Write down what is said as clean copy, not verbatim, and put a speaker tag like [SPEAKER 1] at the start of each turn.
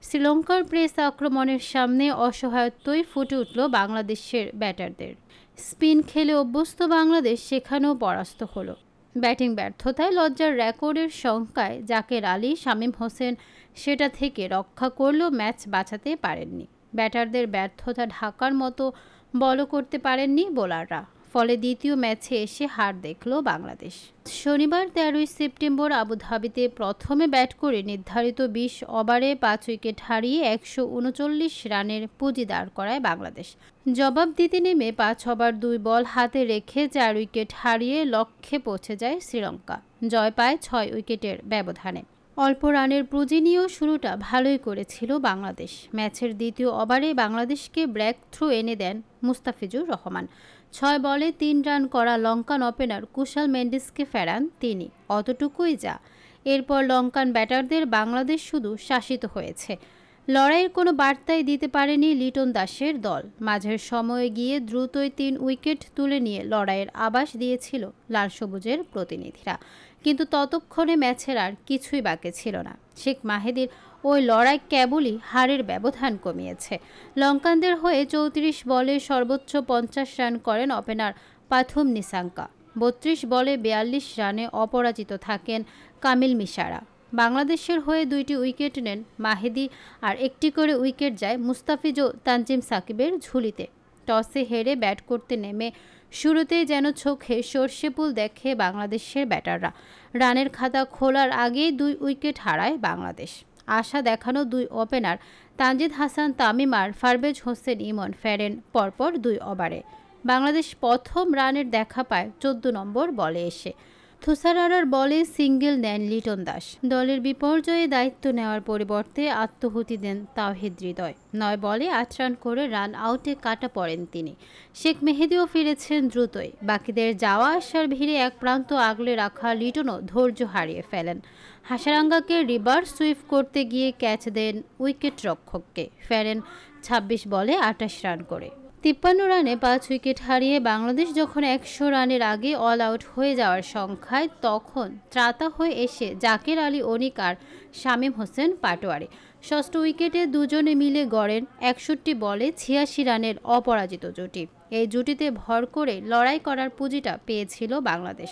[SPEAKER 1] শ্রীলঙ্কার পেস আক্রমণের সামনে অসহায়ত্বই ফুটে উঠল বাংলাদেশের ব্যাটারদের। স্পিন খেলে অভ্যস্ত বাংলাদেশ সেখানেও পরাস্ত হলো। ব্যাটিং ব্যর্থতায় লজ্জার রেকর্ডের শঙ্কায় জাকের আলী, শামীম হোসেন সেটা থেকে রক্ষা করলেও ম্যাচ বাঁচাতে পারেননি। ব্যাটারদের ব্যর্থতা ঢাকার মতো বলও করতে পারেননি বোলাররা। ফলে দ্বিতীয় ম্যাচে এসে হার দেখল বাংলাদেশ। শনিবার ১৩ই সেপ্টেম্বর আবুধাবিতে প্রথমে ব্যাট করে নির্ধারিত ২০ ওভারে ৫ উইকেট হারিয়ে ১৩৯ রানের পুঁজি দাঁড় করায় বাংলাদেশ। জবাব দিতে নেমে ৫ ওভার ২ বল হাতে রেখে ৪ উইকেট হারিয়ে লক্ষ্যে পৌঁছে যায় শ্রীলঙ্কা। জয় পায় ৬ উইকেটের ব্যবধানে। অল্প রানের পুঁজি নিয়েও শুরুটা ভালোই করেছিল বাংলাদেশ। ম্যাচের দ্বিতীয় ওভারে বাংলাদেশকে ব্রেক থ্রু এনে দেন মুস্তাফিজুর রহমান। ৬ বলে ৩ রান করা লঙ্কান ওপেনার কুশাল মেন্ডিসকে ফেরান তিনি। অতটুকুই যা। এরপর লঙ্কান ব্যাটারদের বাংলাদেশ শুধু শাসিত হয়েছে। লড়াইয়ের কোনো বার্তাই দিতে পারেনি লিটন দাসের দল। মাঝের সময়ে গিয়ে দ্রুতই ৩ উইকেট তুলে নিয়ে লড়াইয়ের আভাস দিয়েছিল লাল সবুজের প্রতিনিধিরা। কিন্তু ততক্ষণে ম্যাচের আর কিছুই বাকি ছিল না। শেখ মাহেদীর ওই লড়াই কেবলই হারের ব্যবধান কমিয়েছে। লঙ্কানদের হয়ে ৩৪ বলে সর্বোচ্চ ৫০ রান করেন ওপেনার পাথুম নিসাঙ্কা। ৩২ বলে ৪২ রানে অপরাজিত থাকেন কামিল মিশারা। বাংলাদেশের হয়ে ২টি উইকেট নেন মাহেদী, আর একটি করে উইকেট যায় মুস্তাফিজ ও তানজিম সাকিবের ঝুলিতে। টসে হেরে ব্যাট করতে নেমে শুরুতেই যেন চোখে সর্ষে ফুল দেখে বাংলাদেশের ব্যাটাররা। রানের খাতা খোলার আগেই ২ উইকেট হারায় বাংলাদেশ। আশা দেখানো ২ ওপেনার তানজিদ হাসান তামিম আর পারভেজ হোসেন ইমন ফেরেন পরপর ২ ওভারে। বাংলাদেশ প্রথম রানের দেখা পায় ১৪ নম্বর বলে এসে। থুসারারার বলে সিঙ্গেল নেন লিটন দাস। দলের বিপর্যয়ে দায়িত্ব নেওয়ার পরিবর্তে আত্মহুতি দেন তাওহিদ হৃদয়। ৯ বলে ৮ রান করে রান আউটে কাটা পড়েন তিনি। শেখ মেহেদীও ফিরেছেন দ্রুতই। বাকিদের যাওয়া আসার ভিড়ে এক প্রান্ত আগলে রাখা লিটনও ধৈর্য হারিয়ে ফেলেন। হাসারাঙ্গাকে রিভার্স সুইপ করতে গিয়ে ক্যাচ দেন উইকেট রক্ষককে। ফেরেন ২৬ বলে ২৮ রান করে। ৫৩ রানে ৫ উইকেট হারিয়ে বাংলাদেশ যখন ১০০ রানের আগে অল আউট হয়ে যাওয়ার সংখ্যায়, তখন ত্রাতা হয়ে এসে জাকের আলী অনিক আর শামীম হোসেন পাটোয়ারি। ষষ্ঠ উইকেটে দুজনে মিলে গড়েন ৬১ বলে ৮৬ রানের অপরাজিত জুটি। এই জুটিতে ভর করে লড়াই করার পুঁজিটা পেয়েছিল বাংলাদেশ।